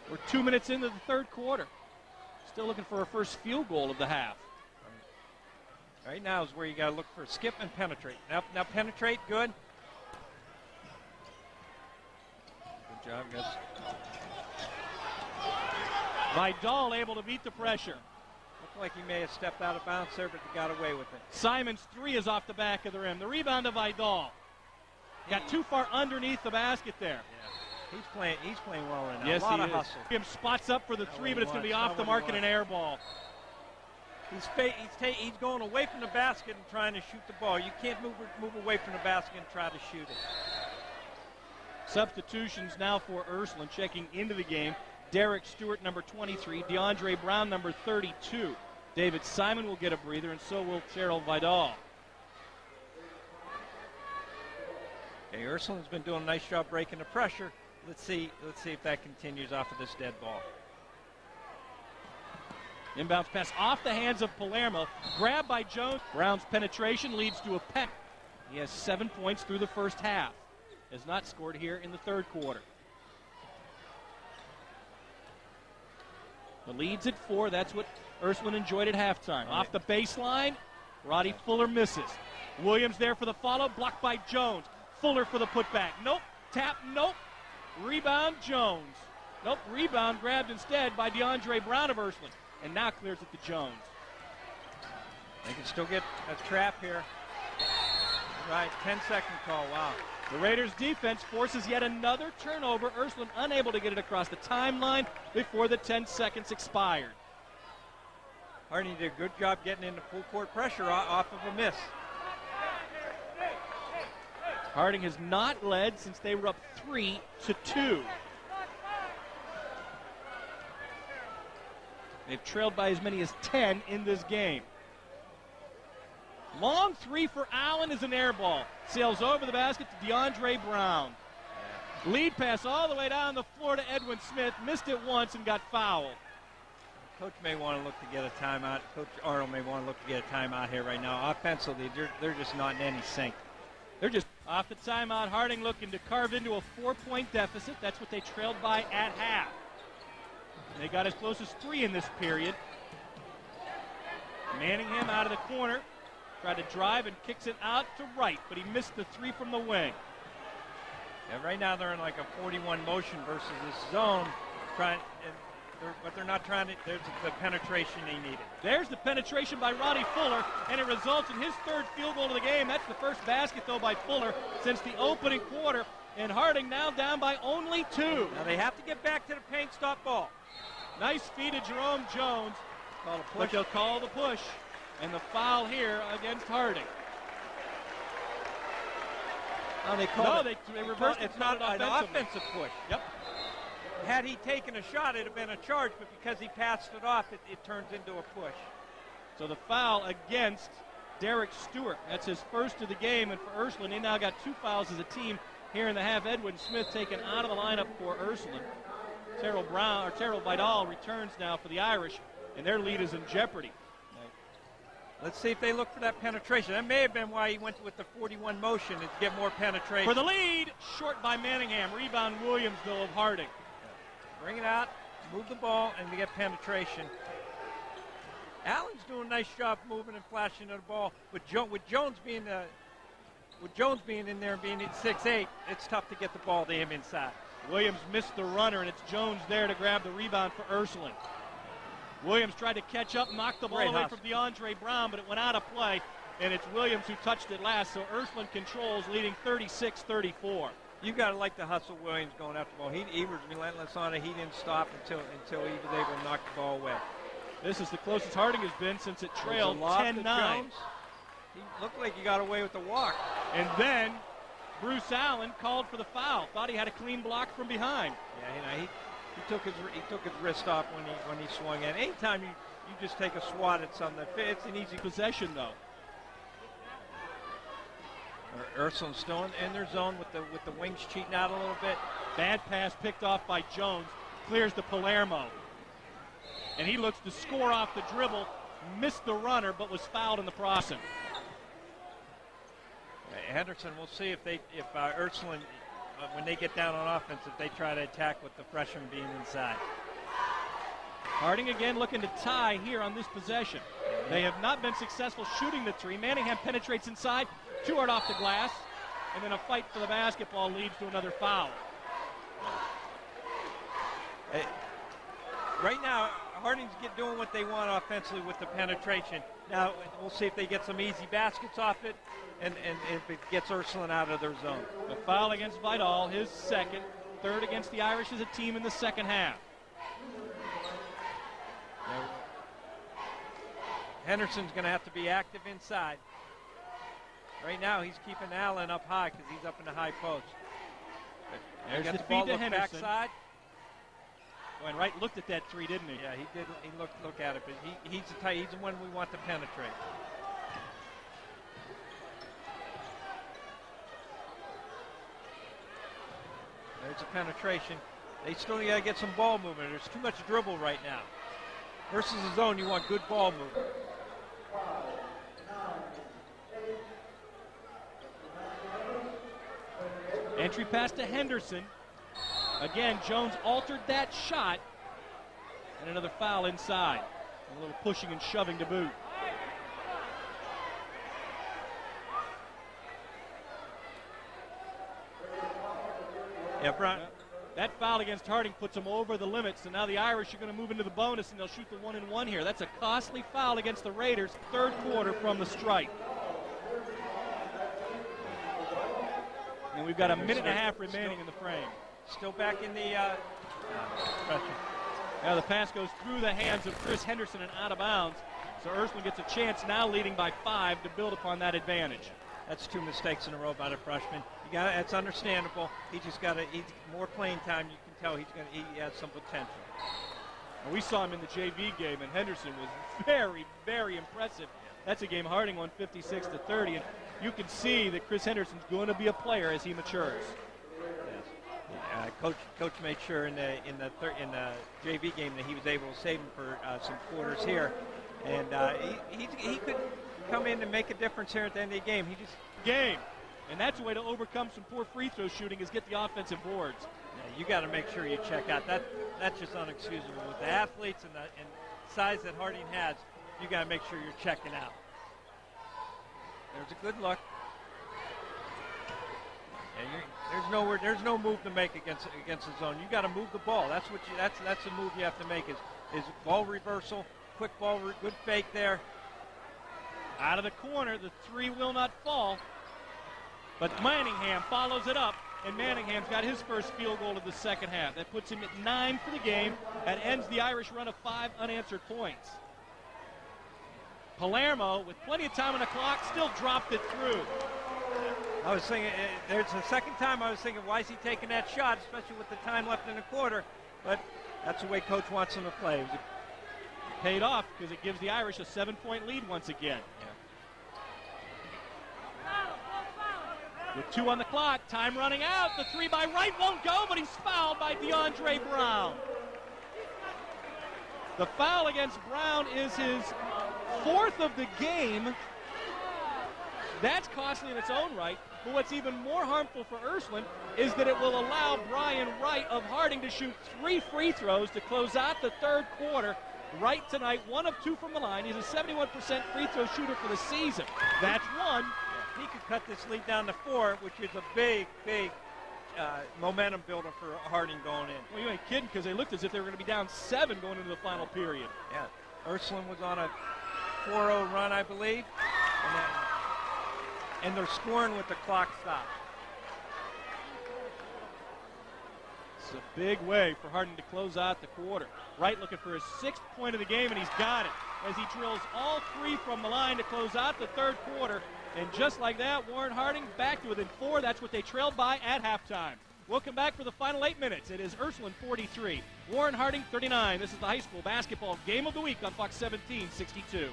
We're 2 minutes into the third quarter. Still looking for our first field goal of the half. Right now is where you got to look for skip and penetrate. Now penetrate, good. Good job, guys. Vidal able to beat the pressure. Looked like he may have stepped out of bounds there, but he got away with it. Simon's 3 is off the back of the rim. The rebound to Vidal. Got too far underneath the basket there. Yeah. He's playing well right now. Yes, a lot he of is. hustle. Him spots up for the 3, but it's going to be off the mark and an air ball. He's going away from the basket and trying to shoot the ball. You can't move away from the basket and try to shoot it. Substitutions now for Ursline. Checking into the game, Derek Stewart, number 23, DeAndre Brown, number 32. David Simon will get a breather, and so will Cheryl Vidal. Okay, Ursline's been doing a nice job breaking the pressure. Let's see if that continues off of this dead ball. Inbounds pass off the hands of Palermo. Grabbed by Jones. Brown's penetration leads to a peck. He has 7 points through the first half. Has not scored here in the third quarter. The lead's at 4. That's what Ursline enjoyed at halftime. Off the baseline, Roddy Fuller misses. Williams there for the follow, blocked by Jones. Fuller for the putback. Nope. Tap, nope. Rebound, Jones. Nope. Rebound grabbed instead by DeAndre Brown of Ursline. And now clears it to Jones. They can still get a trap here. Right, 10-second call, wow. The Raiders' defense forces yet another turnover. Ursline unable to get it across the timeline before the 10 seconds expired. Harding did a good job getting into full court pressure off of a miss. Harding has not led since they were up 3-2. They've trailed by as many as 10 in this game. Long 3 for Allen is an air ball. Sails over the basket to DeAndre Brown. Lead pass all the way down the floor to Edwin Smith. Missed it once and got fouled. Coach may want to look to get a timeout. Coach Arnold may want to look to get a timeout here right now. Offensively, they're just not in any sync. They're just off the timeout. Harding looking to carve into a 4-point deficit. That's what they trailed by at half. They got as close as 3 in this period. Manningham out of the corner. Tried to drive and kicks it out to right, but he missed the 3 from the wing. Yeah, right now they're in like a 41 motion versus this zone. But they're not trying to, there's the penetration they needed. There's the penetration by Roddy Fuller, and it results in his 3rd field goal of the game. That's the first basket, though, by Fuller since the opening quarter. And Harding now down by only 2. Now they have to get back to the paint, stop ball. Nice feed of Jerome Jones. Call a push. But they'll call the push. And the foul here against Harding. No, they called it. They reversed it. It's not an offensive push. Yep. Had he taken a shot, it'd have been a charge, but because he passed it off, it turns into a push. So the foul against Derek Stewart. That's his first of the game, and for Ursline, they now got 2 fouls as a team here in the half. Edwin Smith taken out of the lineup for Ursline. Terrell Vidal returns now for the Irish, and their lead is in jeopardy. Let's see if they look for that penetration. That may have been why he went with the 41 motion to get more penetration. For the lead, short by Manningham. Rebound Williams, though, of Harding. Bring it out, move the ball, and we get penetration. Allen's doing a nice job moving and flashing the ball. With Jones being in there and being at 6'8", it's tough to get the ball to him inside. Williams missed the runner, and it's Jones there to grab the rebound for Ursline. Williams tried to catch up, knocked the ball away from DeAndre Brown, but it went out of play. and it's Williams who touched it last, so Ursline controls, leading 36-34. You got to like the hustle Williams going after the ball. He was relentless on it. He didn't stop until he was able to knock the ball away. This is the closest Harding has been since it trailed 10-9. He looked like he got away with the walk. And then Bruce Allen called for the foul. Thought he had a clean block from behind. Yeah, he took his wrist off when he swung in. Anytime you just take a swat at something, it's an easy possession though. Ursline's still in their zone with the wings cheating out a little bit. Bad pass picked off by Jones. Clears to Palermo. And he looks to score off the dribble. Missed the runner, but was fouled in the process. Henderson, we'll see if Ursline, when they get down on offense, if they try to attack with the freshman being inside. Harding again looking to tie here on this possession. They have not been successful shooting the three. Manningham penetrates inside. Too hard off the glass, and then a fight for the basketball leads to another foul. Right now, Harding's doing what they want offensively with the penetration. Now, we'll see if they get some easy baskets off it, and if it gets Ursline out of their zone. A foul against Vidal, his second. Third against the Irish as a team in the second half. Henderson's going to have to be active inside. Right now, he's keeping Allen up high because he's up in the high post. There's got the the ball feed to Henderson. backside. Went right, looked at that three, didn't he? Yeah, he did. He look at it, but he's the one we want to penetrate. There's a penetration. They still got to get some ball movement. There's too much dribble right now. Versus the zone, you want good ball movement. Entry pass to Henderson. Again, Jones altered that shot. And another foul inside. A little pushing and shoving to boot. Yeah, Brown. That foul against Harding puts them over the limit, so now the Irish are going to move into the bonus, and they'll shoot the 1-and-1 here. That's a costly foul against the Raiders, third quarter from the strike. And we've got a minute and a half remaining in the frame. Still back in the pressure. Now the pass goes through the hands of Chris Henderson and out of bounds, so Ursline gets a chance now, leading by 5, to build upon that advantage. That's 2 mistakes in a row by the freshman. That's understandable. He's more playing time. You can tell he has some potential. And we saw him in the JV game, and Henderson was very, very impressive. That's a game Harding won 56-30, and you can see that Chris Henderson's going to be a player as he matures. Yes. Coach made sure in the JV game that he was able to save him for some quarters here, and he could come in and make a difference here at the end of the game. And that's a way to overcome some poor free throw shooting, is get the offensive boards. Yeah, you got to make sure you check out. That's just unexcusable. With the athletes and size that Harding has, you got to make sure you're checking out. There's a good look. Yeah, there's no move to make against the zone. You got to move the ball. That's the move you have to make is ball reversal, quick ball, good fake there. Out of the corner, the three will not fall. But Manningham follows it up, and Manningham's got his first field goal of the second half. That puts him at 9 for the game. That ends the Irish run of 5 unanswered points. Palermo, with plenty of time on the clock, still dropped it through. I was thinking, there's the second time I was thinking, why is he taking that shot, especially with the time left in the quarter? But that's the way Coach wants him to play. It paid off because it gives the Irish a 7-point lead once again. With 2 on the clock, time running out. The 3 by Wright won't go, but he's fouled by DeAndre Brown. The foul against Brown is his 4th of the game. That's costly in its own right, but what's even more harmful for Ursline is that it will allow Brian Wright of Harding to shoot 3 free throws to close out the third quarter. Wright tonight, 1 of 2 from the line. He's a 71% free throw shooter for the season. That's 1. He could cut this lead down to 4, which is a big momentum builder for Harding going in. Well, you ain't kidding, because they looked as if they were going to be down 7 going into the final period. Yeah, Ursline was on a 4-0 run, I believe, and then and they're scoring with the clock stopped. It's a big way for Harding to close out the quarter. Wright looking for his 6th point of the game, and he's got it as he drills all 3 from the line to close out the 3rd quarter. And just like that, Warren Harding back to within 4. That's what they trailed by at halftime. We'll come back for the final 8 minutes. It is Ursline 43, Warren Harding 39. This is the high school basketball game of the week on Fox 1762.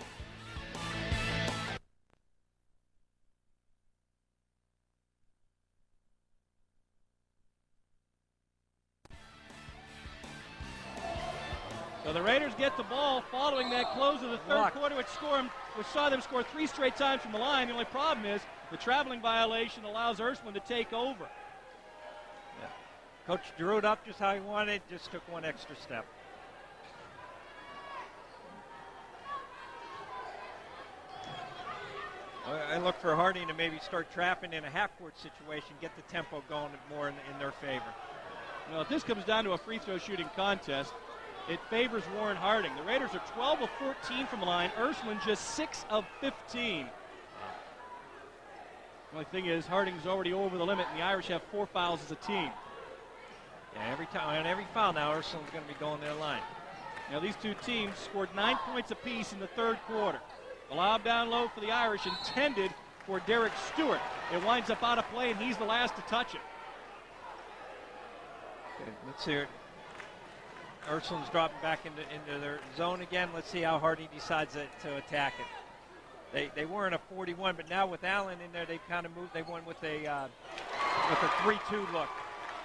So the Raiders get the ball following that close of the 3rd quarter, which saw them score 3 straight times from the line. The only problem is the traveling violation allows Ursline to take over. Yeah. Coach drew it up just how he wanted, just took one extra step. I look for Harding to maybe start trapping in a half-court situation, get the tempo going more in their favor. Well, if this comes down to a free throw shooting contest, it favors Warren Harding. The Raiders are 12 of 14 from the line. Ursline just 6 of 15. The only thing is Harding's already over the limit, and the Irish have 4 fouls as a team. Yeah, every foul now, Ursline's going to be going their line. Now these two teams scored 9 points apiece in the 3rd quarter. The lob down low for the Irish intended for Derek Stewart. It winds up out of play, and he's the last to touch it. Okay, let's hear it. Ursline's dropping back into their zone again. Let's see how Harding decides to attack it. They were in a 41, but now with Allen in there, they've kind of moved. They went with a 3-2 look.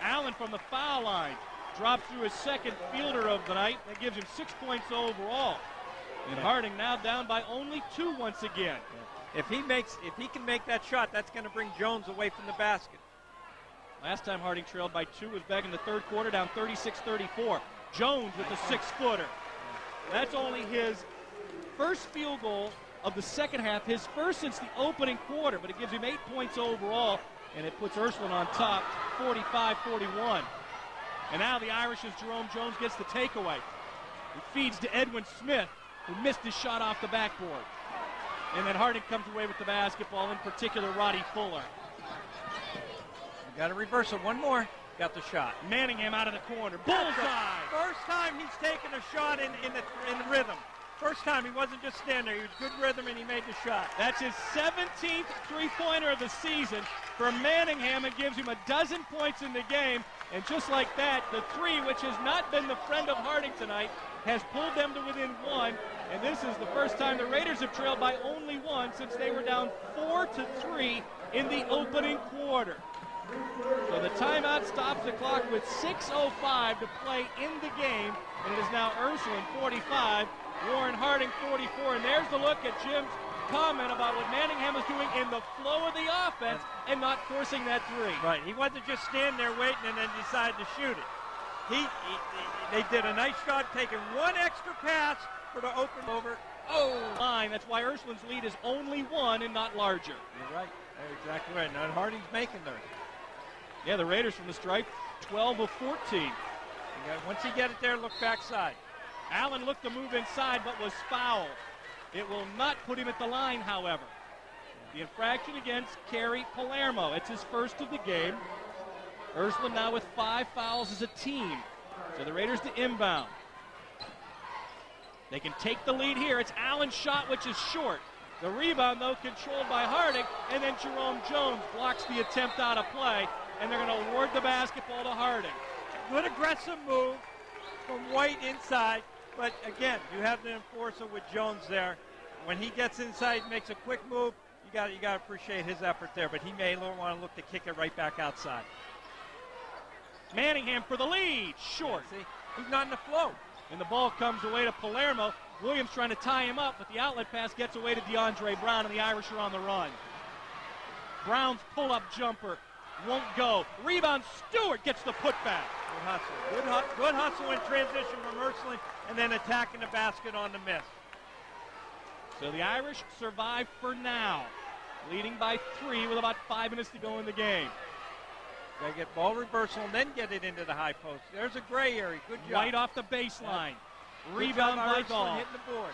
Allen from the foul line dropped through his 2nd fielder of the night. That gives him 6 points overall. And Harding now down by only 2 once again. If he can make that shot, that's going to bring Jones away from the basket. Last time Harding trailed by 2 was back in the 3rd quarter, down 36-34. Jones with the 6-footer. That's only his first field goal of the 2nd half, his first since the opening quarter, but it gives him 8 points overall, and it puts Ursline on top, 45-41. And now the Irish's Jerome Jones gets the takeaway. He feeds to Edwin Smith, who missed his shot off the backboard. And then Harding comes away with the basketball, in particular Roddy Fuller. You got to reverse it. One more. Got the shot. Manningham out of the corner. Bullseye! First time he's taken a shot in rhythm. First time he wasn't just standing there. He was good rhythm and he made the shot. That's his 17th three-pointer of the season for Manningham. It gives him 12 points in the game. And just like that, the 3, which has not been the friend of Harding tonight, has pulled them to within 1. And this is the first time the Raiders have trailed by only 1 since they were down 4-3 in the opening quarter. So the timeout stops the clock with 6:05 to play in the game, and it is now Ursline 45, Warren Harding 44, and there's the look at Jim's comment about what Manningham is doing in the flow of the offense and not forcing that 3. Right, he wasn't just standing there waiting and then decided to shoot it. They did a nice job taking one extra pass for the open over. Line. That's why Ursline's lead is only 1 and not larger. You're right. That's exactly right. Now Harding's making theirs. Yeah, the Raiders from the stripe, 12 of 14. Once you get it there, look backside. Allen looked to move inside, but was fouled. It will not put him at the line, however. The infraction against Kerry Palermo. It's his first of the game. Ursline now with 5 fouls as a team. So the Raiders to inbound. They can take the lead here. It's Allen's shot, which is short. The rebound, though, controlled by Harding, and then Jerome Jones blocks the attempt out of play, and they're going to award the basketball to Harding. Good aggressive move from White inside, but again, you have the enforcer with Jones there. When he gets inside, makes a quick move, you got to appreciate his effort there, but he may want to look to kick it right back outside. Manningham for the lead, short. Yeah, see, he's not in the flow. And the ball comes away to Palermo. Williams trying to tie him up, but the outlet pass gets away to DeAndre Brown, and the Irish are on the run. Brown's pull-up jumper won't go. Rebound, Stewart gets the putback. Good hustle. Good hustle in transition from Ursline, and then attacking the basket on the miss. So the Irish survive for now, leading by 3 with about 5 minutes to go in the game. They get ball reversal and then get it into the high post. There's a gray area. Good job. Right off the baseline. Rebound by Dahl. Hitting the board.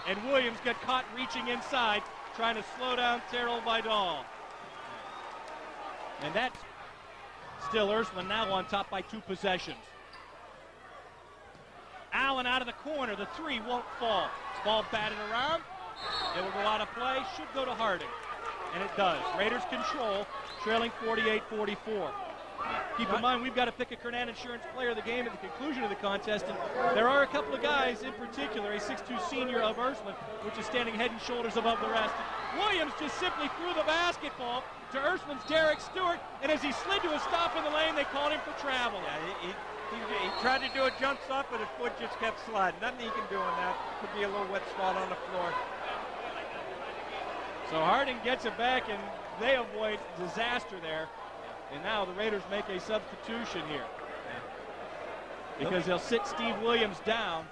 And Williams get caught reaching inside, trying to slow down Terrell Vidal. And that's still Ursline now on top by 2 possessions. Allen out of the corner. The 3 won't fall. Ball batted around. It will go out of play. Should go to Harding. And it does. Raiders control, trailing 48-44. Keep in mind, we've got to pick a Kernan Insurance player of the game at the conclusion of the contest. And there are a couple of guys, in particular, a 6'2 senior of Ursline, which is standing head and shoulders above the rest. Williams just simply threw the basketball to Ursline's Derek Stewart, and as he slid to a stop in the lane, they called him for travel. Yeah, he tried to do a jump stop, but his foot just kept sliding. Nothing he can do on that. Could be a little wet spot on the floor. So Harding gets it back, and they avoid disaster there. And now the Raiders make a substitution here, because they'll sit Steve Williams down.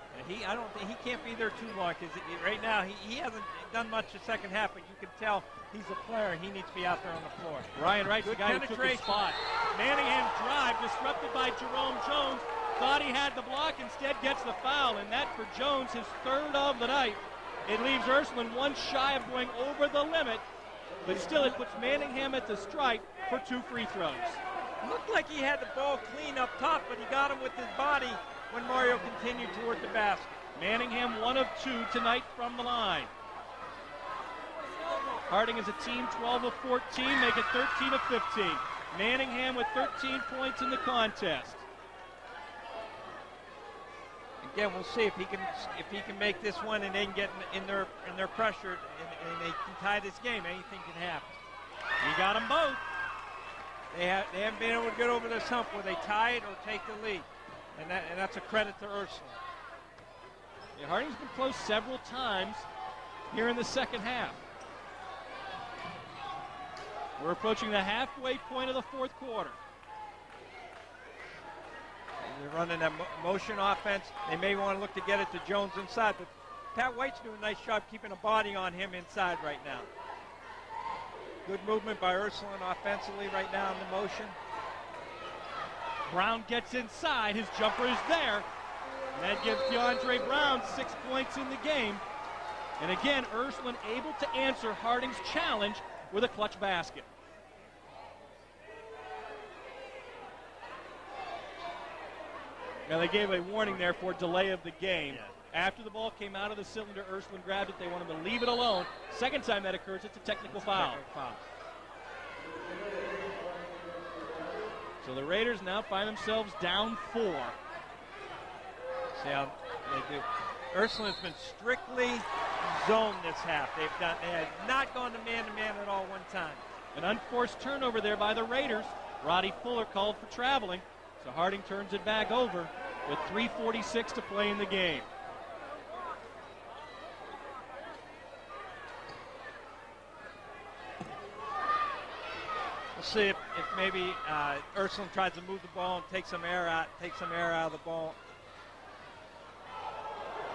I don't think he can't be there too long, because right now he hasn't done much the second half, but you can tell he's a player and he needs to be out there on the floor. Ryan Wright's the guy who took his spot. Manningham drive disrupted by Jerome Jones. Thought he had the block, instead gets the foul, and that for Jones, his 3rd of the night. It leaves Ursline 1 shy of going over the limit, but still it puts Manningham at the stripe for 2 free throws. Looked like he had the ball clean up top, but he got him with his body when Mario continued toward the basket. Manningham 1 of 2 tonight from the line. Harding is a team 12 of 14, make it 13 of 15. Manningham with 13 points in the contest. Again, we'll see if he can make this one and then get in their pressure and they can tie this game. Anything can happen. He got them both. They haven't been able to get over this hump where they tie it or take the lead, and that's a credit to Ursline. Yeah, Harding's been close several times here in the second half. We're approaching the halfway point of the 4th quarter. They're running that motion offense. They may want to look to get it to Jones inside, but Pat White's doing a nice job keeping a body on him inside right now. Good movement by Ursline offensively right now in the motion. Brown gets inside. His jumper is there. And that gives DeAndre Brown 6 points in the game. And again, Ursline able to answer Harding's challenge with a clutch basket. Now they gave a warning there for delay of the game. Yeah. After the ball came out of the cylinder, Ursline grabbed it. They wanted to leave it alone. Second time that occurs, it's a technical foul. So the Raiders now find themselves down 4. See how they do. Ursline's been strictly zone this half. They have not gone to man at all one time. An unforced turnover there by the Raiders. Roddy Fuller called for traveling. So Harding turns it back over with 3:46 to play in the game. We'll see if maybe Ursline tries to move the ball and take some air out of the ball.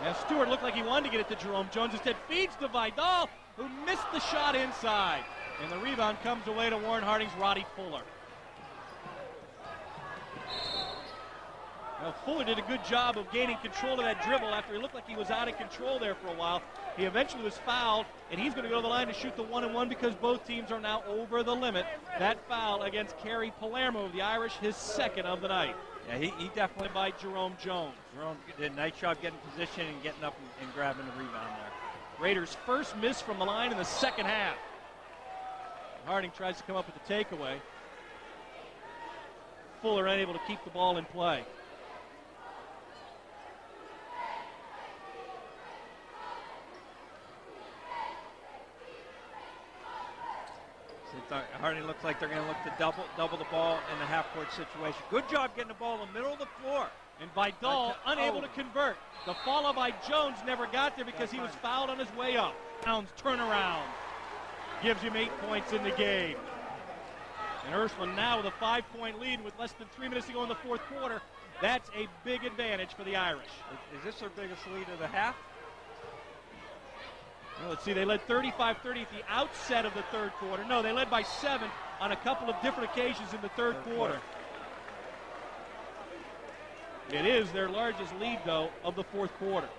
Now Stewart looked like he wanted to get it to Jerome Jones. Instead feeds to Vidal, who missed the shot inside. And the rebound comes away to Warren Harding's Roddy Fuller. Now Fuller did a good job of gaining control of that dribble after he looked like he was out of control there for a while. He eventually was fouled, and he's going to go to the line to shoot the 1-and-1 because both teams are now over the limit. That foul against Kerry Palermo of the Irish, his 2nd of the night. Yeah, he definitely By Jerome Jones. Jerome did a nice job getting position and getting up and grabbing the rebound there. Raiders' first miss from the line in the second half. Harding tries to come up with the takeaway. Fuller unable to keep the ball in play. Harding looks like they're going to look to double the ball in the half-court situation. Good job getting the ball in the middle of the floor. And Vidal unable to convert. The follow by Jones never got there because he was fouled on his way up. Jones turnaround gives him 8 points in the game. And Ursline now with a 5-point lead with less than 3 minutes to go in the 4th quarter. That's a big advantage for the Irish. Is this their biggest lead of the half? Well, let's see, they led 35-30 at the outset of the 3rd quarter. No, they led by 7 on a couple of different occasions in the 3rd quarter. It is their largest lead, though, of the 4th quarter.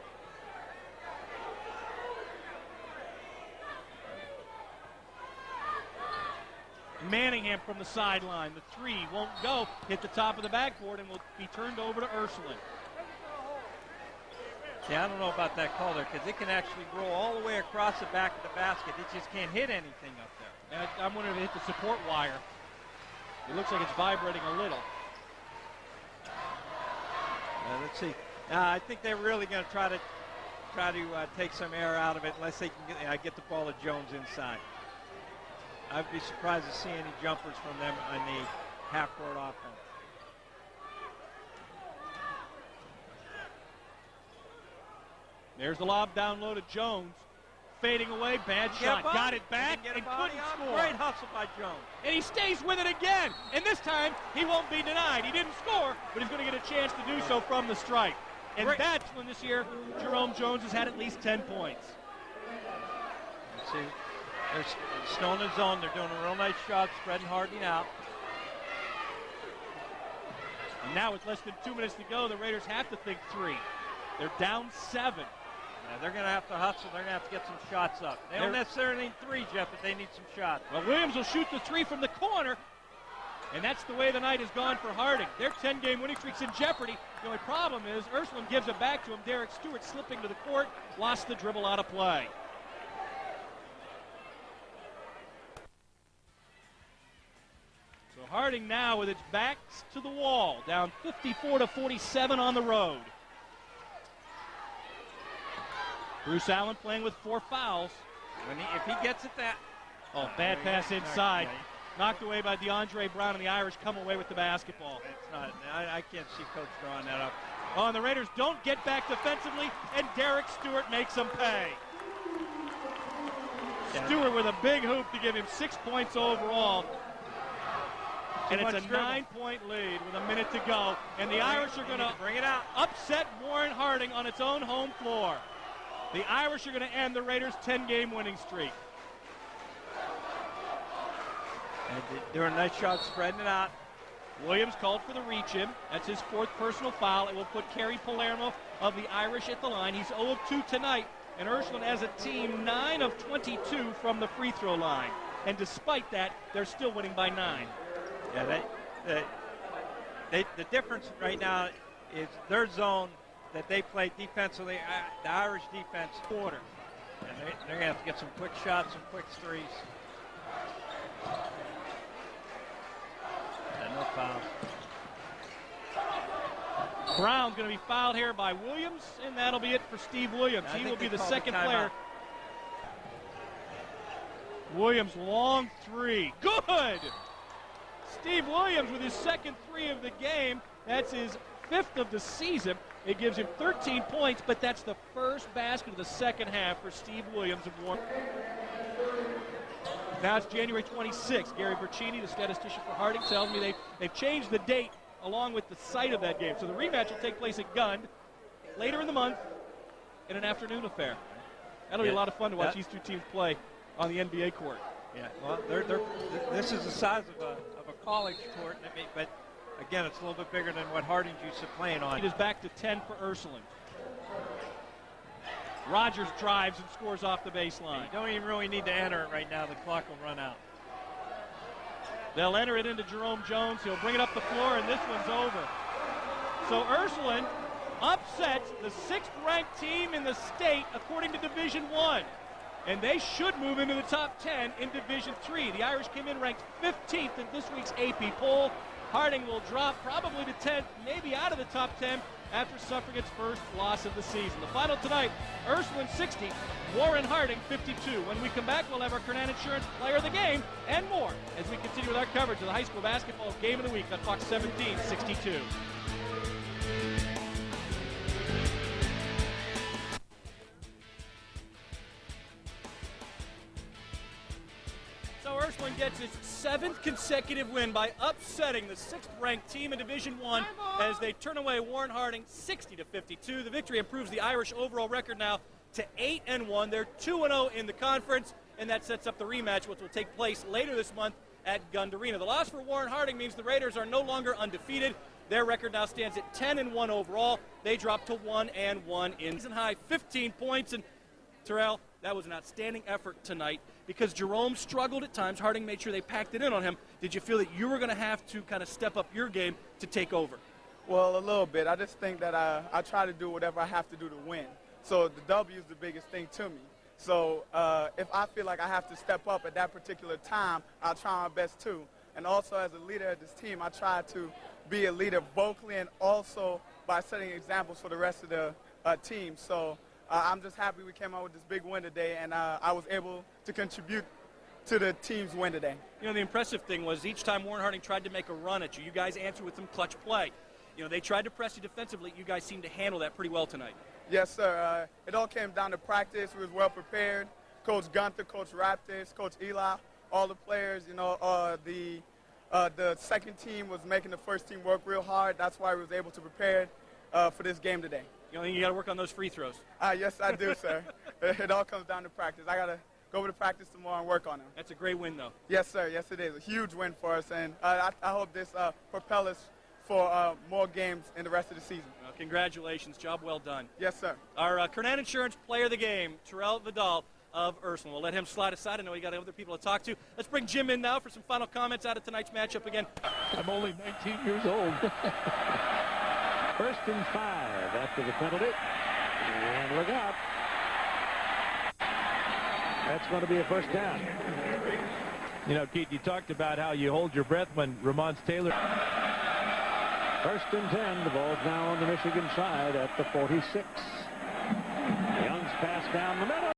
Manningham from the sideline. The three won't go. Hit the top of the backboard and will be turned over to Ursline. Yeah, I don't know about that call there because it can actually roll all the way across the back of the basket. It just can't hit anything up there. And I'm wondering if it hit the support wire. It looks like it's vibrating a little. Let's see. I think they're really going to try to take some air out of it unless they can get the ball to Jones inside. I'd be surprised to see any jumpers from them on the half-court offense. There's the lob down low to Jones. Fading away, bad shot. Got it back and couldn't score. Great hustle by Jones. And he stays with it again. And this time, he won't be denied. He didn't score, but he's going to get a chance to do so from the strike. And that's when this year, Jerome Jones has had at least 10 points. Let's see. They're still in the zone. They're doing a real nice job spreading Harding out. And now with less than 2 minutes to go, the Raiders have to think three. They're down 7. Yeah, they're going to have to hustle. They're going to have to get some shots up. They don't necessarily need 3, Jeff, but they need some shots. Well, Williams will shoot the 3 from the corner. And that's the way the night has gone for Harding. Their 10-game winning streak's in jeopardy. The only problem is Ursline gives it back to him. Derek Stewart slipping to the court, lost the dribble out of play. So Harding now with its backs to the wall, down 54-47 on the road. Bruce Allen playing with 4 fouls. If he gets it that... Oh, bad pass inside. Knocked away by DeAndre Brown, and the Irish come away with the basketball. It's not. I can't see Coach drawing that up. Oh, and the Raiders don't get back defensively, and Derek Stewart makes them pay. Stewart with a big hoop to give him 6 points overall. And it's a 9-point lead with a minute to go. And the Irish are going to bring it out. Upset Warren Harding on its own home floor. The Irish are going to end the Raiders' 10-game winning streak. And doing a nice job spreading it out. Williams called for the reach-in. That's his 4th personal foul. It will put Kerry Palermo of the Irish at the line. He's 0 of 2 tonight. And Ursline as a team 9 of 22 from the free throw line. And despite that, they're still winning by 9. Yeah, the difference right now is their zone that they play defensively, the Irish defense quarter. And they're going to have to get some quick shots, some quick threes. And no foul. Brown's going to be fouled here by Williams, and that'll be it for Steve Williams. He will be the second player. Williams, long 3. Good! Steve Williams with his second 3 of the game. That's his 5th of the season. It gives him 13 points, but that's the first basket of the second half for Steve Williams of Warren. Now it's January 26th. Gary Bercini, the statistician for Harding, tells me they've changed the date along with the site of that game. So the rematch will take place at Gund later in the month in an afternoon affair. That'll be a lot of fun to watch these two teams play on the NBA court. Yeah, well, this is the size of a college court, but again, it's a little bit bigger than what Harding's used to playing on. It is back to 10 for Ursline. Rogers drives and scores off the baseline. You don't even really need to enter it right now. The clock will run out. They'll enter it into Jerome Jones. He'll bring it up the floor, and this one's over. So Ursline upsets the 6th-ranked team in the state according to Division I. And they should move into the top 10 in Division III. The Irish came in ranked 15th in this week's AP poll. Harding will drop probably to 10th, maybe out of the top 10 after suffering its first loss of the season. The final tonight, Ursline 60, Warren Harding 52. When we come back, we'll have our Kernan Insurance Player of the Game and more as we continue with our coverage of the high school basketball Game of the Week on Fox 1762. So Ursline gets its 7th consecutive win by upsetting the 6th-ranked team in Division I as they turn away Warren Harding 60-52. The victory improves the Irish overall record now to 8-1. They're 2-0 in the conference, and that sets up the rematch, which will take place later this month at Gund Arena. The loss for Warren Harding means the Raiders are no longer undefeated. Their record now stands at 10-1 overall. They dropped to 1-1 in season high, 15 points, and Terrell, that was an outstanding effort tonight because Jerome struggled at times. Harding made sure they packed it in on him. Did you feel that you were going to have to kind of step up your game to take over? Well, a little bit. I just think that I try to do whatever I have to do to win. So the W is the biggest thing to me. So if I feel like I have to step up at that particular time, I'll try my best too. And also as a leader of this team, I try to be a leader vocally and also by setting examples for the rest of the team. So I'm just happy we came out with this big win today, and I was able to contribute to the team's win today. You know, the impressive thing was each time Warren Harding tried to make a run at you, you guys answered with some clutch play. You know, they tried to press you defensively. You guys seemed to handle that pretty well tonight. Yes, sir. It all came down to practice. We was well prepared. Coach Gunther, Coach Raptors, Coach Eli, all the players, you know, the second team was making the first team work real hard. That's why we was able to prepare for this game today. You know, you got to work on those free throws. Yes, I do, sir. It all comes down to practice. I got to go over to practice tomorrow and work on them. That's a great win, though. Yes, sir. Yes, it is. A huge win for us, and I hope this propels us for more games in the rest of the season. Well, congratulations. Job well done. Yes, sir. Our Kernan Insurance Player of the Game, Terrell Vidal of Ursline. We'll let him slide aside. I know we got other people to talk to. Let's bring Jim in now for some final comments out of tonight's matchup again. I'm only 19 years old. 1st and 5 after the penalty. And look out. That's going to be a first down. You know, Keith, you talked about how you hold your breath when Ramon Taylor. 1st and 10. The ball's now on the Michigan side at the 46. Young's pass down the middle.